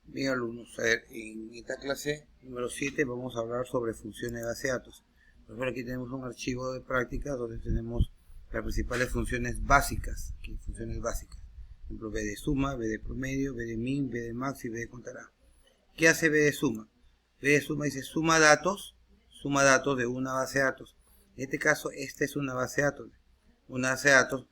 Bien, alumnos, a ver, en esta clase número 7 vamos a hablar sobre funciones de base de datos. Por ejemplo, aquí tenemos un archivo de práctica donde tenemos las principales funciones básicas. Aquí, funciones básicas. Por ejemplo, b de suma, b de promedio, b de min, b de max y b de contará. ¿Qué hace b de suma? B de suma dice suma datos de una base de datos. En este caso, esta es una base de datos. Una base de datos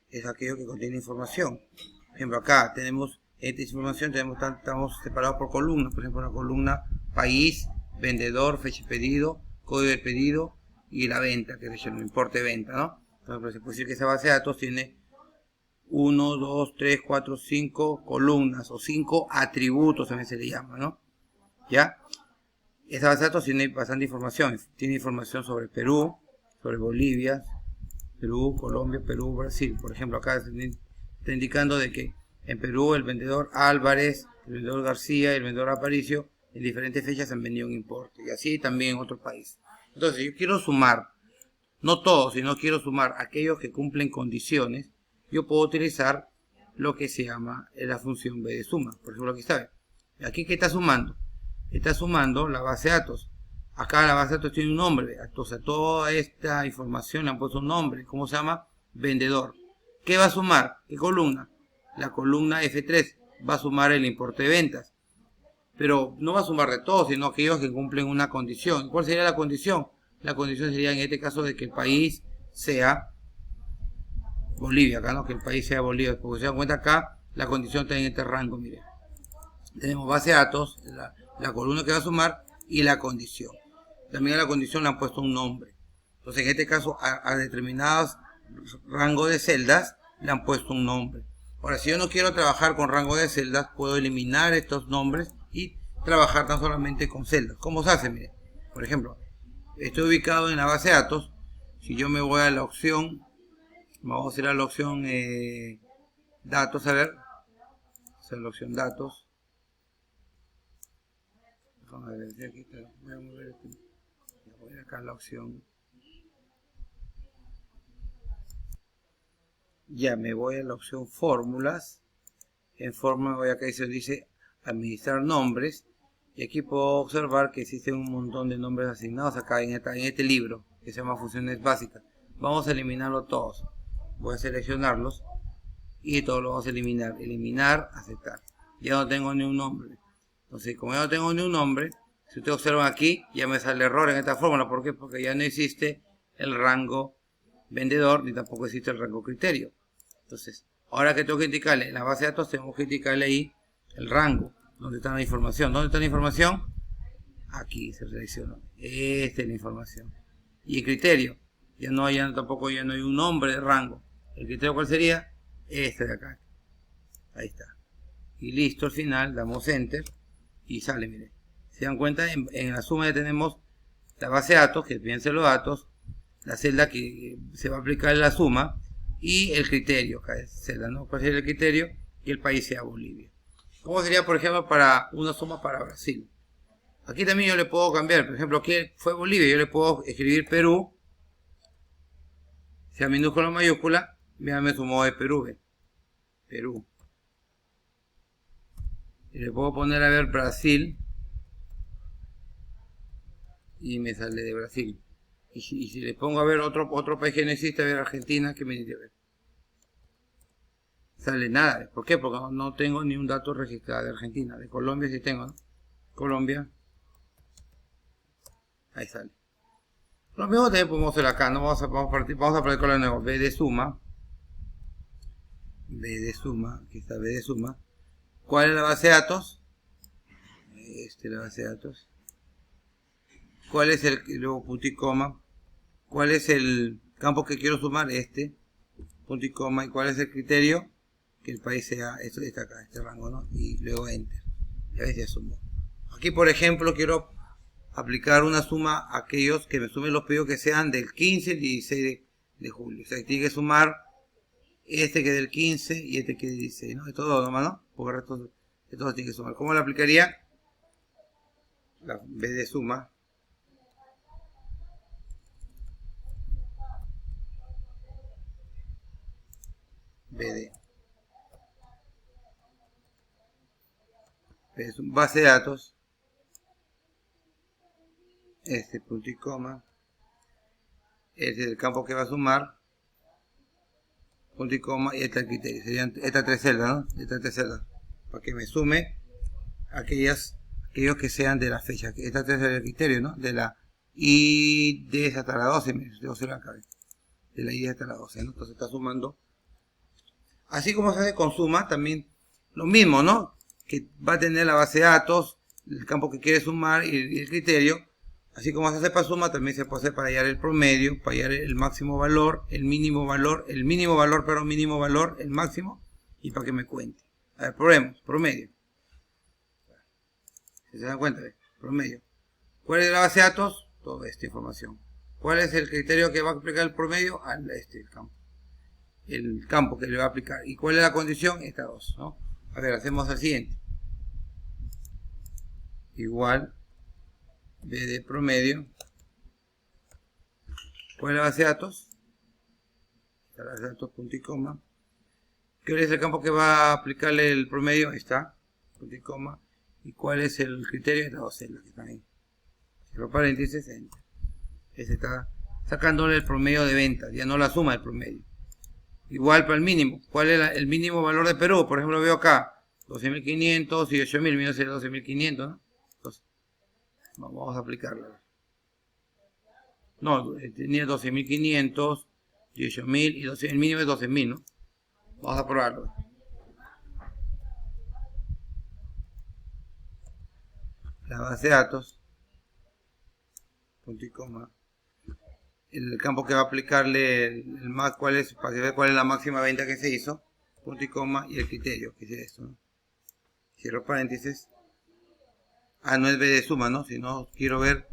es aquello que contiene información. Por ejemplo, acá tenemos esta información, estamos separados por columnas. Por ejemplo, una columna país, vendedor, fecha de pedido, código de pedido y la venta, que es el importe de venta, ¿no? Entonces, se puede decir que esa base de datos tiene 1, 2, 3, 4, 5 columnas o 5 atributos, también se le llama, ¿no? ¿Ya? Esa base de datos tiene bastante información. Tiene información sobre Perú, sobre Bolivia, Perú, Colombia, Perú, Brasil. Por ejemplo, acá está indicando de que en Perú el vendedor Álvarez, el vendedor García y el vendedor Aparicio en diferentes fechas han vendido un importe. Y así también en otros países. Entonces, yo quiero sumar, no todos, sino quiero sumar aquellos que cumplen condiciones. Yo puedo utilizar lo que se llama la función b de suma. Por ejemplo, aquí está. Aquí, ¿qué está sumando? Está sumando la base de datos. Acá la base de datos tiene un nombre. Entonces, toda esta información le han puesto un nombre. ¿Cómo se llama? Vendedor. ¿Qué va a sumar? ¿Qué columna? La columna F3 va a sumar el importe de ventas. Pero no va a sumar de todos, sino aquellos que cumplen una condición. ¿Cuál sería la condición? La condición sería en este caso de que el país sea Bolivia, acá no, que el país sea Bolivia. Porque se dan cuenta acá, la condición está en este rango, miren. Tenemos base de datos, la columna que va a sumar y la condición. También a la condición le han puesto un nombre. Entonces, en este caso, a determinados rangos de celdas le han puesto un nombre. Ahora, si yo no quiero trabajar con rango de celdas, puedo eliminar estos nombres y trabajar tan solamente con celdas. ¿Cómo se hace? Miren, por ejemplo, estoy ubicado en la base de datos. Si yo me voy a la opción, vamos a ir a la opción datos, a ver, esa es la opción datos. Déjame ver, aquí está. Voy a mover voy acá a la opción. Ya me voy a la opción fórmulas. En fórmula voy acá y se dice administrar nombres. Y aquí puedo observar que existen un montón de nombres asignados acá en este libro que se llama funciones básicas. Vamos a eliminarlos todos. Voy a seleccionarlos y todos los vamos a eliminar. Eliminar, aceptar. Ya no tengo ni un nombre. Entonces, como ya no tengo ni un nombre, si ustedes observan aquí, ya me sale error en esta fórmula. ¿Por qué? Porque ya no existe el rango vendedor ni tampoco existe el rango criterio. Entonces, ahora que tengo que indicarle en la base de datos, tenemos que indicarle ahí el rango, donde está la información. ¿Dónde está la información? Aquí se selecciona. Esta es la información. Y el criterio, ya no hay un nombre de rango. ¿El criterio cuál sería? Este de acá. Ahí está. Y listo, al final damos enter y sale, miren. Se dan cuenta, en la suma ya tenemos la base de datos, que piensen los datos, la celda que se va a aplicar en la suma y el criterio, acá es celda, ¿no? ¿Cuál sería el criterio? Que el país sea Bolivia. ¿Cómo sería, por ejemplo, para una suma para Brasil? Aquí también yo le puedo cambiar, por ejemplo, aquí fue Bolivia, yo le puedo escribir Perú, sea minúscula o mayúscula, me sumó de Perú, ¿ve? Perú. Y le puedo poner a ver Brasil y me sale de Brasil. Y si le pongo a ver otro país que no existe, a ver Argentina, ¿qué me dice? A ver. Sale nada. ¿Por qué? Porque no tengo ni un dato registrado de Argentina. De Colombia sí tengo, ¿no? Colombia. Ahí sale. Lo mismo también podemos hacer acá, ¿no? Vamos a partir con la nueva. B de suma. B de suma. Aquí está B de suma. ¿Cuál es la base de datos? Esta es la base de datos. ¿Cuál es luego punto y coma? ¿Cuál es el campo que quiero sumar? Este. Punto y coma. ¿Y cuál es el criterio? Que el país sea, esto está acá, este rango, ¿no? Y luego enter. Ya ves, ya sumó. Aquí, por ejemplo, quiero aplicar una suma a aquellos que me sumen los pedidos que sean del 15 al 16 de julio. O sea, tiene que sumar este que es del 15 y este que es del 16, ¿no? De todo nomás, ¿no? Porque el resto de todos tiene que sumar. ¿Cómo lo aplicaría? La B de suma. B es un base de datos, este punto y coma, este es el campo que va a sumar, punto y coma, y este es el criterio. Serían estas tres celdas, ¿no? Estas tres celdas, para que me sume aquellos que sean de la fecha. Estas tres es el criterio, ¿no? De la ID hasta la 12, de la ID hasta la 12, ¿no? Entonces está sumando. Así como se hace con suma, también lo mismo, ¿no? Que va a tener la base de datos, el campo que quiere sumar y el criterio. Así como se hace para suma, también se puede hacer para hallar el promedio, para hallar el máximo valor, el mínimo valor, el máximo, y para que me cuente. A ver, probemos, promedio. Si se dan cuenta, promedio. ¿Cuál es la base de datos? Toda esta información. ¿Cuál es el criterio que va a aplicar el promedio? El campo que le va a aplicar. ¿Y cuál es la condición? Estas dos, ¿no? A ver, hacemos el siguiente. Igual B de promedio. ¿Cuál es la base de datos? La base de datos, punto y coma. ¿Cuál es el campo que va a aplicarle el promedio? Ahí está, punto y coma. ¿Y cuál es el criterio? Estas dos celdas que están ahí. Cierro paréntesis, enter. Ese está sacándole el promedio de ventas, ya no la suma del promedio. Igual para el mínimo. ¿Cuál es el mínimo valor de Perú? Por ejemplo, veo acá 12.500 y 8.000, menos de 12.500, ¿no? Entonces, vamos a aplicarla. No, tenía 12.500, 18.000 y 12, el mínimo es 12.000, ¿no? Vamos a probarlo. La base de datos, punto y coma. El campo que va a aplicarle cuál es, para que vea cuál es la máxima venta que se hizo, punto y coma, y el criterio, que es esto, ¿no? Cierro paréntesis. No es B de suma, ¿no? Si no quiero ver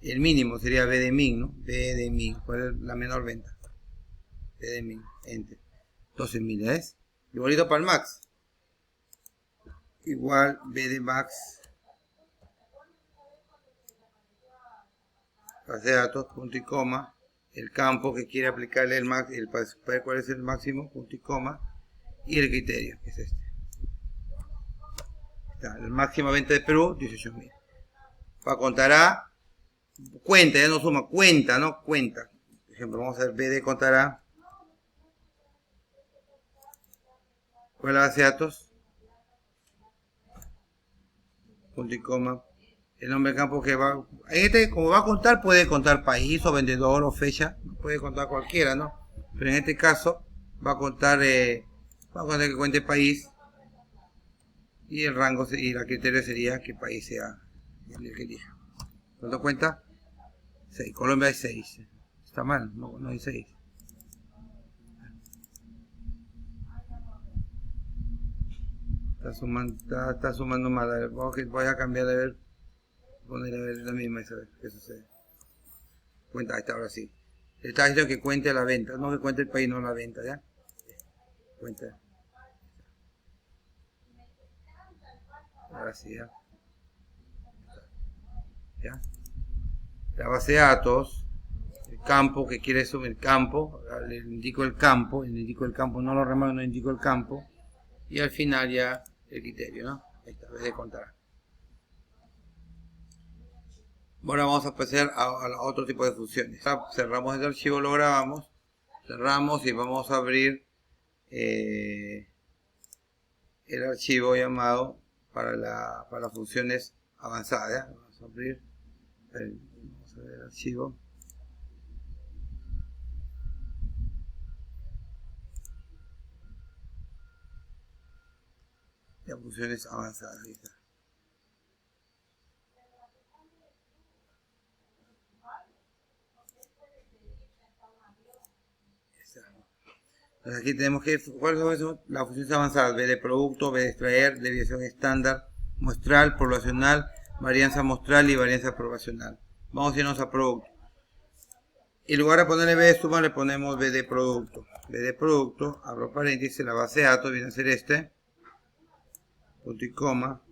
el mínimo, sería B de min, ¿no? B de min, ¿cuál es la menor venta? B de min, enter. 12.000, ¿ves? Igualito para el max. Igual B de max. Base de datos, punto y coma. El campo que quiere aplicarle el max, para ver cuál es el máximo, punto y coma. Y el criterio, que es este. Está, la máxima venta de Perú, 18.000. Para contará, cuenta, ya no suma, cuenta, ¿no? Cuenta. Por ejemplo, vamos a ver B de contará. ¿Cuál es la base de datos? Punto y coma. El nombre del campo que va. Como va a contar, puede contar país o vendedor o fecha. Puede contar cualquiera, ¿no? Pero en este caso, va a contar que cuente país. Y el rango y la criterio sería que país sea el que elija. ¿Cuánto cuenta? 6. Colombia hay 6. Está mal, no hay 6. Está sumando mal. A ver, voy a cambiar de ver. Poner a ver la misma esa vez. ¿Qué sucede? Cuenta, ahí está, ahora sí. Está diciendo que cuente la venta, no que cuente el país, no la venta, ¿ya? Cuenta. Ahora sí, ¿ya? ¿Ya? La base de datos, el campo que quiere sumir el campo, le indico el campo, no lo remarco, no indico el campo, y al final ya el criterio, ¿no? Ahí está, vez de contar. Ahora vamos a pasar a otro tipo de funciones. Cerramos el archivo, lo grabamos, cerramos y vamos a abrir el archivo llamado para funciones avanzadas. ¿Ya? Vamos a abrir, vamos a ver el archivo. Ya, funciones avanzadas, ahí está. Entonces aquí tenemos que, ¿cuáles son las funciones avanzadas? B de producto, B de extraer, desviación estándar, muestral, poblacional, varianza muestral y varianza poblacional. Vamos a irnos a producto. En lugar de ponerle B de suma, le ponemos B de producto. B de producto, abro paréntesis, la base de datos viene a ser este. Punto y coma.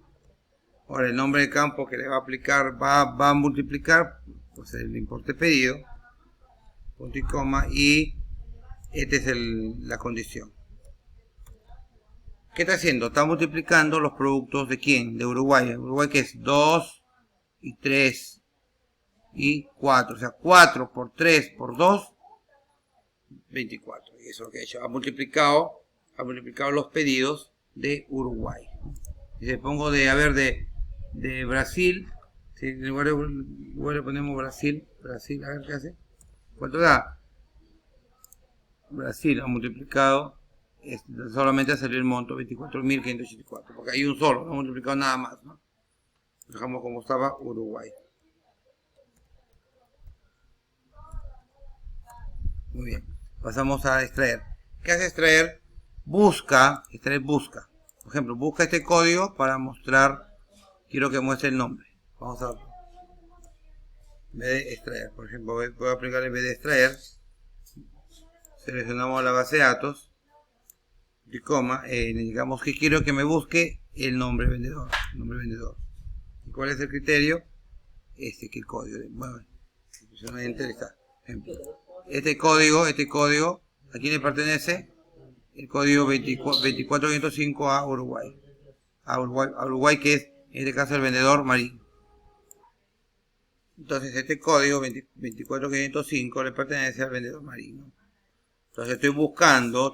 Ahora el nombre de campo que le va a aplicar, va a multiplicar, pues el importe pedido. Punto y coma. Y esta es la condición. ¿Qué está haciendo? Está multiplicando los productos de quién? De Uruguay. Uruguay que es 2 y 3 y 4. O sea, 4 por 3 por 2, 24. Y eso es lo que ha hecho. Ha multiplicado los pedidos de Uruguay. Y si pongo de Brasil, si en lugar le ponemos Brasil, a ver qué hace. ¿Cuánto da? Brasil ha multiplicado, solamente ha salido el monto 24.584, porque hay un solo, no ha multiplicado nada más, ¿no? Dejamos como estaba Uruguay. Muy bien, pasamos a extraer. ¿Qué hace extraer? Extraer busca. Por ejemplo, busca este código para mostrar, quiero que muestre el nombre. Vamos a ver. En vez de extraer, por ejemplo, voy a aplicar en vez de extraer. Seleccionamos la base de datos y coma, digamos que quiero que me busque el nombre vendedor. ¿Y cuál es el criterio? Que el código. Bueno, si no enter está. Ejemplo. Este código, ¿a quién le pertenece? El código 24505 a Uruguay. A Uruguay, que es en este caso el vendedor Marín. Entonces este código 24505 le pertenece al vendedor Marín, ¿no? Entonces estoy buscando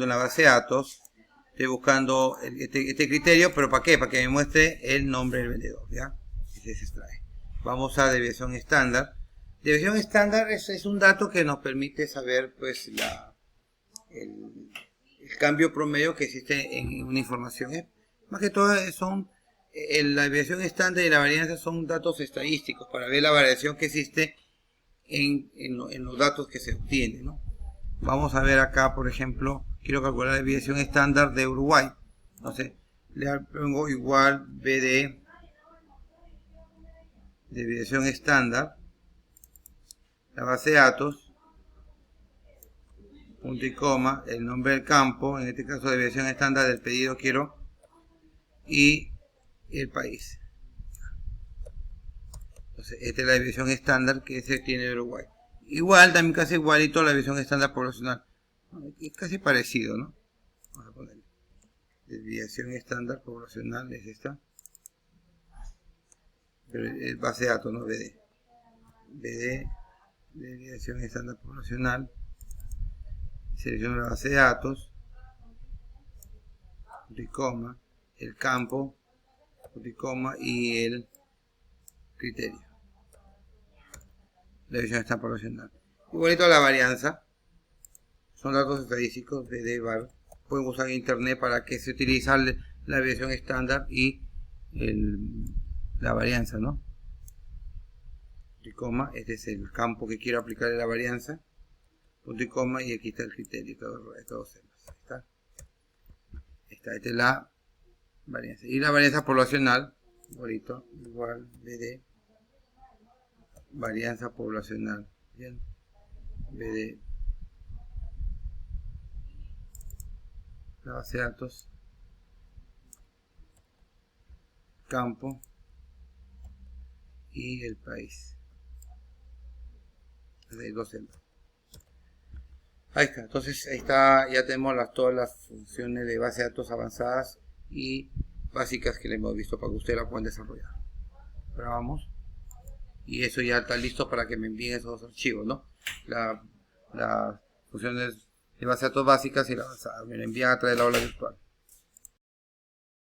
en la base de datos, estoy buscando este criterio, pero ¿para qué? Para que me muestre el nombre del vendedor, ¿ya? Ese se extrae. Vamos a desviación estándar. Desviación estándar es un dato que nos permite saber, pues, el cambio promedio que existe en una información. Más que todo la desviación estándar y la varianza son datos estadísticos para ver la variación que existe en los datos que se obtienen, ¿no? Vamos a ver acá, por ejemplo, quiero calcular la desviación estándar de Uruguay. Entonces, le pongo igual BD, desviación estándar, la base de datos, punto y coma, el nombre del campo, en este caso desviación estándar del pedido quiero, y el país. Entonces, esta es la desviación estándar que se tiene de Uruguay. Igual, también casi igualito a la desviación estándar poblacional. Es casi parecido, ¿no? Vamos a poner desviación estándar poblacional, es esta. Pero es base de datos, ¿no? BD, desviación estándar poblacional. Selecciono la base de datos. Punto y coma. El campo. Punto y coma. Y el criterio. La desviación estándar poblacional. Igualito a la varianza. Son datos estadísticos de VAR. Pueden usar internet para que se utiliza la desviación estándar y la varianza, ¿no? Punto y coma. Este es el campo que quiero aplicarle la varianza. Punto y coma. Y aquí está el criterio. Todos está. Esta es la varianza. Y la varianza poblacional. Igualito. Igual BD. Varianza poblacional. Bien. BD. La base de datos. Campo. Y el país. Hay dos celdas. Ahí está. Entonces ahí está. Ya tenemos todas las funciones de base de datos avanzadas y básicas que le hemos visto para que ustedes la puedan desarrollar. Ahora vamos. Y eso ya está listo para que me envíen esos archivos, ¿no? Las funciones de base de datos básicas y la avanzada. Me lo envían a través de la aula virtual.